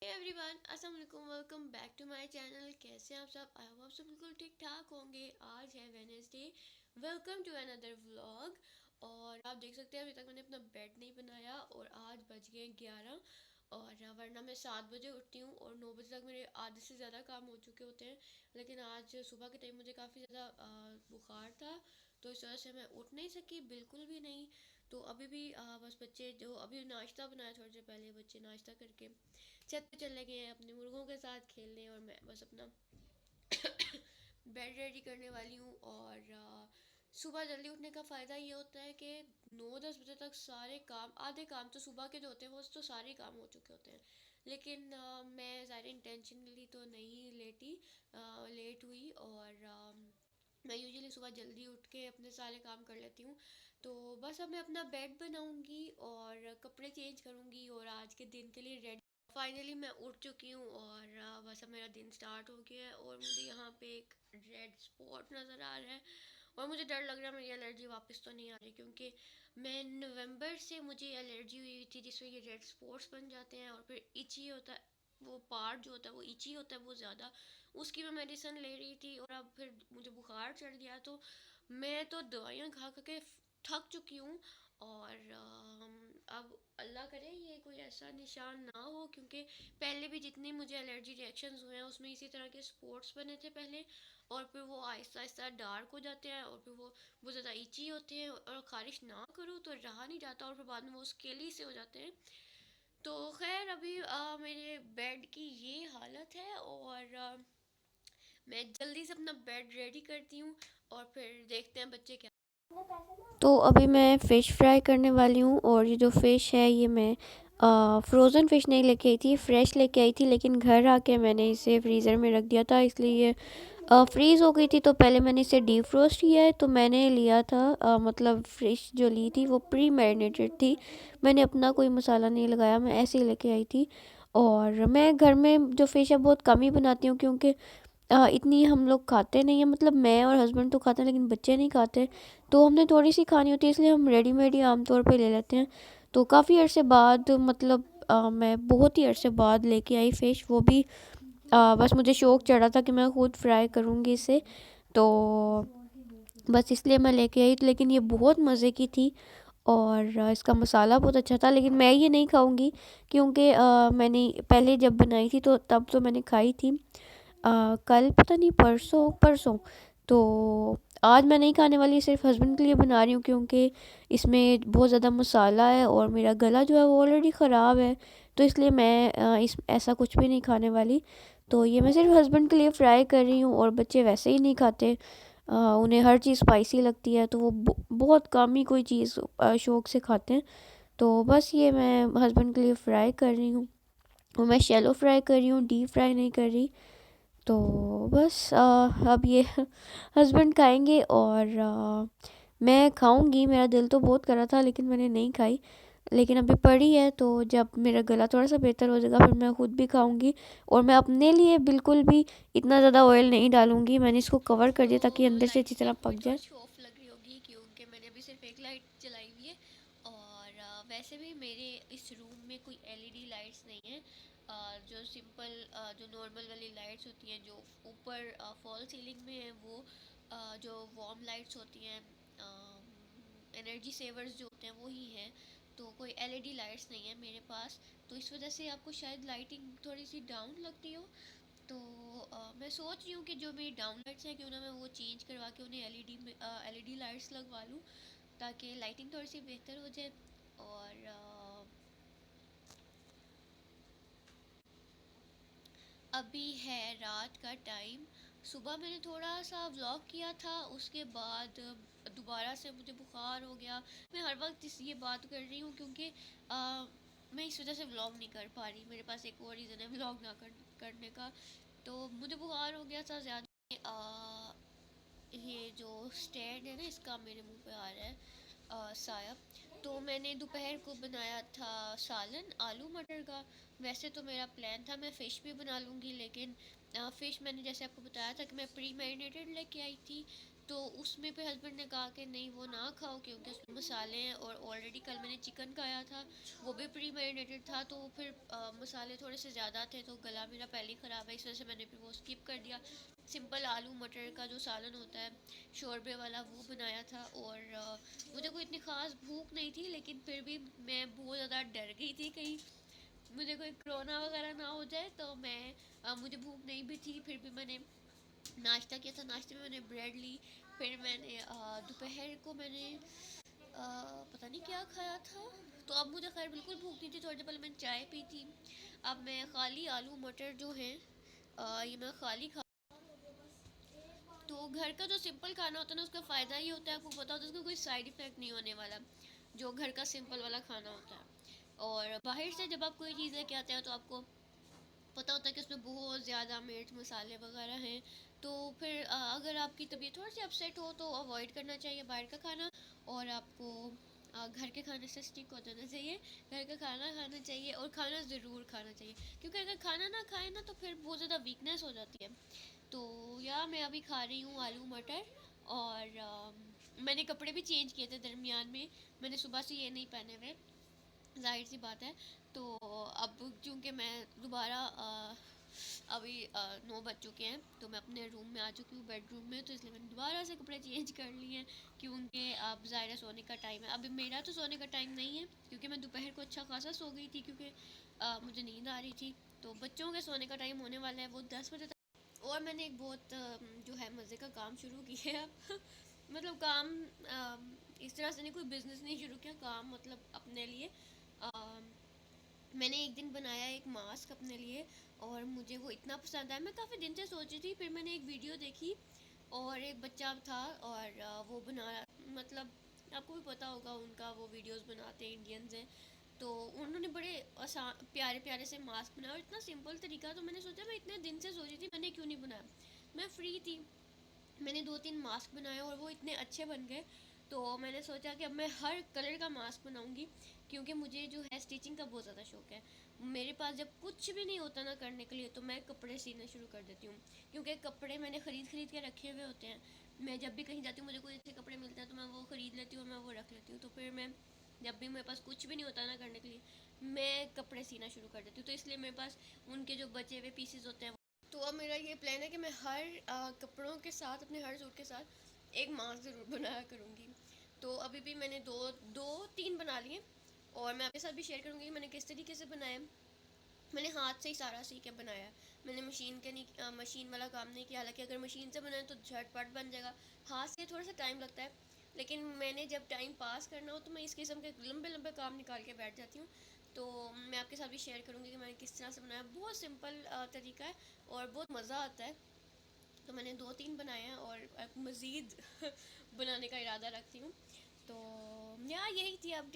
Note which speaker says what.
Speaker 1: हे everyone, अस्सलाम वालेकुम। Welcome back to my channel. कैसे हैं आप सब? आई होप आप सब बिल्कुल ठीक ठाक होंगे। आज है Wednesday. Welcome to another vlog. और आप देख सकते हैं अभी तक मैंने अपना बेड नहीं बनाया और आज बज गए 11। और वरना मैं 7 बजे उठती हूँ और 9 बजे तक मेरे आधे से ज़्यादा काम हो चुके होते हैं। लेकिन आज सुबह के टाइम मुझे काफ़ी ज़्यादा बुखार था, तो इस वजह से मैं उठ नहीं सकी, बिल्कुल भी नहीं। तो अभी भी बस बच्चे जो अभी नाश्ता बनाया थोड़ी देर पहले, बच्चे नाश्ता करके छत पे चले गए हैं अपने मुर्गों के साथ खेलने, और मैं बस अपना बेड रेडी करने वाली हूँ। और सुबह जल्दी उठने का फ़ायदा ये होता है कि 9-10 बजे तक सारे काम, आधे काम तो सुबह के जो होते हैं वो तो सारे काम हो चुके होते हैं। लेकिन मैं ज़्यादा इंटेंशनली तो नहीं लेट हुई। और मैं यूजुअली सुबह जल्दी उठ के अपने सारे काम कर लेती हूँ। तो बस अब मैं अपना बेड बनाऊंगी और कपड़े चेंज करूंगी और आज के दिन के लिए रेडी। फाइनली मैं उठ चुकी हूँ और बस अब मेरा दिन स्टार्ट हो गया है। और मुझे यहाँ पे एक रेड स्पॉट नज़र आ रहा है और मुझे डर लग रहा है मेरी एलर्जी वापस तो नहीं आ रही, क्योंकि मैं नवंबर से मुझे एलर्जी हुई थी जिसमें ये रेड स्पॉट्स बन जाते हैं और फिर इची होता है। वो पार्ट जो होता है वो इची होता है बहुत ज़्यादा। उसकी मैं मेडिसिन ले रही थी और अब फिर मुझे बुखार चढ़ गया, तो मैं तो दवाइयाँ खा खा के थक चुकी हूँ। और अब अल्लाह करे ये कोई ऐसा निशान ना हो, क्योंकि पहले भी जितनी मुझे एलर्जी रिएक्शंस हुए हैं उसमें इसी तरह के स्पॉट्स बने थे पहले। और फिर वो आहिस्ता आहिस्ता डार्क हो जाते हैं और फिर वो बहुत ज़्यादा इची होते हैं और ख़ारिश ना करो तो रहा नहीं जाता, और फिर बाद में वो स्केली से हो जाते हैं। तो खैर अभी मेरे बेड की ये हालत है। और मैं जल्दी से अपना बेड रेडी करती हूँ और फिर देखते हैं बच्चे क्या। तो अभी मैं फ़िश फ्राई करने वाली हूँ। और ये जो फ़िश है ये मैं फ्रोज़न फ़िश नहीं लेके आई थी, फ़्रेश लेके आई थी, लेकिन घर आके मैंने इसे फ्रीज़र में रख दिया था, इसलिए ये फ्रीज़ हो गई थी। तो पहले मैंने इसे डीप फ्रोस्ट किया है। तो मैंने लिया था मतलब फ़िश जो ली थी वो प्री मैरिनेटेड थी। मैंने अपना कोई मसाला नहीं लगाया, मैं ऐसे ही लेके आई थी। और मैं घर में जो फ़िश है बहुत कम ही बनाती हूँ, क्योंकि इतनी हम लोग खाते नहीं हैं। मतलब मैं और हस्बैंड तो खाते हैं लेकिन बच्चे नहीं खाते, तो हमने थोड़ी सी खानी होती है, इसलिए हम रेडीमेड ही आमतौर पे ले लेते हैं। तो काफ़ी अरसे बाद, मतलब मैं बहुत ही अरसे बाद लेके आई फ़िश, वो भी बस मुझे शौक़ चढ़ा था कि मैं खुद फ्राई करूँगी इसे, तो बस इसलिए मैं लेके आई। लेकिन ये बहुत मज़े की थी और इसका मसाला बहुत अच्छा था, लेकिन मैं ये नहीं खाऊंगी, क्योंकि मैंने पहले जब बनाई थी तो तब तो मैंने खाई थी कल, पता नहीं परसों परसों। तो आज मैं नहीं खाने वाली, सिर्फ हस्बैंड के लिए बना रही हूँ, क्योंकि इसमें बहुत ज़्यादा मसाला है और मेरा गला जो है वो ऑलरेडी ख़राब है। तो इसलिए मैं इस ऐसा कुछ भी नहीं खाने वाली। तो ये मैं सिर्फ हस्बैंड के लिए फ्राई कर रही हूँ, और बच्चे वैसे ही नहीं खाते। उन्हें हर चीज़ स्पाइसी लगती है, तो वो बहुत कम ही कोई चीज़ शौक़ से खाते हैं। तो बस ये मैं हस्बैंड के लिए फ़्राई कर रही हूँ, और मैं शैलो फ्राई कर रही हूँ, डीप फ्राई नहीं कर रही। तो बस अब ये हस्बैंड खाएंगे और मैं खाऊंगी। मेरा दिल तो बहुत कर रहा था लेकिन मैंने नहीं खाई, लेकिन अभी पड़ी है, तो जब मेरा गला थोड़ा सा बेहतर हो जाएगा फिर मैं खुद भी खाऊंगी। और मैं अपने लिए बिल्कुल भी इतना ज़्यादा ऑयल नहीं डालूंगी, मैंने इसको कवर कर दिया ताकि अंदर से अच्छी तरह पक जाए। ऑफ लग रही होगी क्योंकि मैंने अभी सिर्फ एक लाइट जलाई हुई है। और वैसे भी मेरे इस रूम में कोई एलईडी लाइट्स नहीं है। जो सिंपल जो नॉर्मल वाली लाइट्स होती हैं जो ऊपर फॉल सीलिंग में है, वो जो वार्म लाइट्स होती हैं, एनर्जी सेवर्स जो होते हैं वो ही हैं। तो कोई एलईडी लाइट्स नहीं है मेरे पास, तो इस वजह से आपको शायद लाइटिंग थोड़ी सी डाउन लगती हो। तो मैं सोच रही हूँ कि जो मेरी डाउन लाइट्स हैं क्यों ना मैं वो चेंज करवा के उन्हें एलईडी लाइट्स लगवा लूँ, ताकि लाइटिंग थोड़ी सी बेहतर हो जाए। और अभी है रात का टाइम। सुबह मैंने थोड़ा सा व्लॉग किया था, उसके बाद दोबारा से मुझे बुखार हो गया। मैं हर वक्त ये बात कर रही हूँ क्योंकि मैं इस वजह से व्लॉग नहीं कर पा रही। मेरे पास एक और रीज़न है व्लॉग ना करने का। तो मुझे बुखार हो गया था ज़्यादा। ये जो स्टैंड है ना, इसका मेरे मुंह पे आ रहा है साया। तो मैंने दोपहर को बनाया था सालन आलू मटर का। वैसे तो मेरा प्लान था मैं फ़िश भी बना लूँगी, लेकिन फ़िश मैंने जैसे आपको बताया था कि मैं प्री मैरिनेटेड लेके आई थी। तो उसमें पे हस्बैंड ने कहा कि नहीं वो ना खाओ क्योंकि उसमें मसाले हैं, और ऑलरेडी कल मैंने चिकन खाया था, वो भी प्री मैरिनेटेड था, तो फिर मसाले थोड़े से ज़्यादा थे, तो गला मेरा पहले ही ख़राब है, इस वजह से मैंने फिर वो स्किप कर दिया। सिंपल आलू मटर का जो सालन होता है शोरबे वाला, वो बनाया था। और मुझे कोई इतनी ख़ास भूख नहीं थी, लेकिन फिर भी मैं बहुत ज़्यादा डर गई थी कहीं मुझे कोई कोरोना वगैरह ना हो जाए, तो मैं मुझे भूख नहीं भी थी, फिर भी मैंने नाश्ता किया था। नाश्ते में मैंने ब्रेड ली, फिर मैंने दोपहर को मैंने पता नहीं क्या खाया था। तो अब मुझे खैर बिल्कुल भूख नहीं थी, थोड़ी देर पहले मैंने चाय पी थी। अब मैं खाली आलू मटर जो हैं ये मैं खाली खा। तो घर का जो सिंपल खाना होता है ना, उसका फ़ायदा ये होता है, आपको पता होता है उसका कोई साइड इफ़ेक्ट नहीं होने वाला, जो घर का सिंपल वाला खाना होता है। और बाहर से जब आप कोई चीज़ लेके आते हैं तो आपको पता होता है कि उसमें बहुत ज़्यादा मिर्च मसाले वगैरह हैं। तो फिर अगर आपकी तबीयत थोड़ी सी अपसेट हो तो अवॉइड करना चाहिए बाहर का खाना, और आपको घर के खाने से स्टिक हो जाना चाहिए। घर का खाना खाना चाहिए, और खाना ज़रूर खाना चाहिए, क्योंकि अगर खाना ना खाए ना तो फिर बहुत ज़्यादा वीकनेस हो जाती है। तो या मैं अभी खा रही हूँ आलू मटर। और मैंने कपड़े भी चेंज किए थे दरमियान में, मैंने सुबह से ये नहीं पहने हुए, जाहिर सी बात है। तो अब क्योंकि मैं दोबारा अभी 9 बज चुके हैं, तो मैं अपने रूम में आ चुकी हूँ बेडरूम में, तो इसलिए मैंने दोबारा से कपड़े चेंज कर लिए हैं, क्योंकि अब ज़ाहिर है सोने का टाइम है। अभी मेरा तो सोने का टाइम नहीं है, क्योंकि मैं दोपहर को अच्छा खासा सो गई थी, क्योंकि मुझे नींद आ रही थी। तो बच्चों के सोने का टाइम होने वाला है वो 10 बजे तक। और मैंने एक बहुत जो है मज़े का काम शुरू किया है अब मतलब काम इस तरह से नहीं, कोई बिज़नेस नहीं शुरू किया, काम मतलब अपने लिए। मैंने एक दिन बनाया एक मास्क अपने लिए, और मुझे वो इतना पसंद आया। मैं काफ़ी दिन से सोची थी, फिर मैंने एक वीडियो देखी, और एक बच्चा था, और वो बना, मतलब आपको भी पता होगा उनका, वो वीडियोस बनाते हैं, इंडियंस हैं। तो उन्होंने बड़े आसान प्यारे प्यारे से मास्क बनाया, और इतना सिंपल तरीका, तो मैंने सोचा मैं इतने दिन से सोची थी मैंने क्यों नहीं बनाया। मैं फ्री थी, मैंने 2-3 मास्क बनाए, और वो इतने अच्छे बन गए। तो मैंने सोचा कि अब मैं हर कलर का मास्क बनाऊंगी, क्योंकि मुझे जो है स्टिचिंग का बहुत ज़्यादा शौक है। मेरे पास जब कुछ भी नहीं होता ना करने के लिए, तो मैं कपड़े सीना शुरू कर देती हूँ, क्योंकि कपड़े मैंने ख़रीद ख़रीद के रखे हुए होते हैं। मैं जब भी कहीं जाती हूँ, मुझे कोई अच्छे कपड़े मिलते हैं, तो मैं वो ख़रीद लेती हूँ और मैं वो रख लेती हूँ। तो फिर मैं जब भी मेरे पास कुछ भी नहीं होता ना करने के लिए, मैं कपड़े सीना शुरू कर देती हूँ। तो इसलिए मेरे पास उनके जो बचे हुए पीसेस होते हैं। तो अब मेरा ये प्लान है कि मैं हर कपड़ों के साथ, अपने हर सूट के साथ एक मास्क ज़रूर बनाया करूँगी। तो अभी भी मैंने दो दो तीन बना लिए, और मैं आपके साथ भी शेयर करूँगी कि मैंने किस तरीके से बनाया। मैंने हाथ से ही सारा सीख के बनाया। मैंने मशीन के नहीं मशीन वाला काम नहीं किया, हालांकि अगर मशीन से बनाए तो झटपट बन जाएगा। हाथ से थोड़ा सा टाइम लगता है, लेकिन मैंने जब टाइम पास करना हो तो मैं इस किस्म के लंबे लंबे काम निकाल के बैठ जाती हूँ। तो मैं आपके साथ भी शेयर करूँगी कि मैंने किस तरह से बनाया। बहुत सिंपल तरीका है, और बहुत मज़ा आता है। तो मैंने 2-3 बनाए हैं, और मज़ीद बनाने का इरादा रखती हूँ। तो या यही थी अपडेट।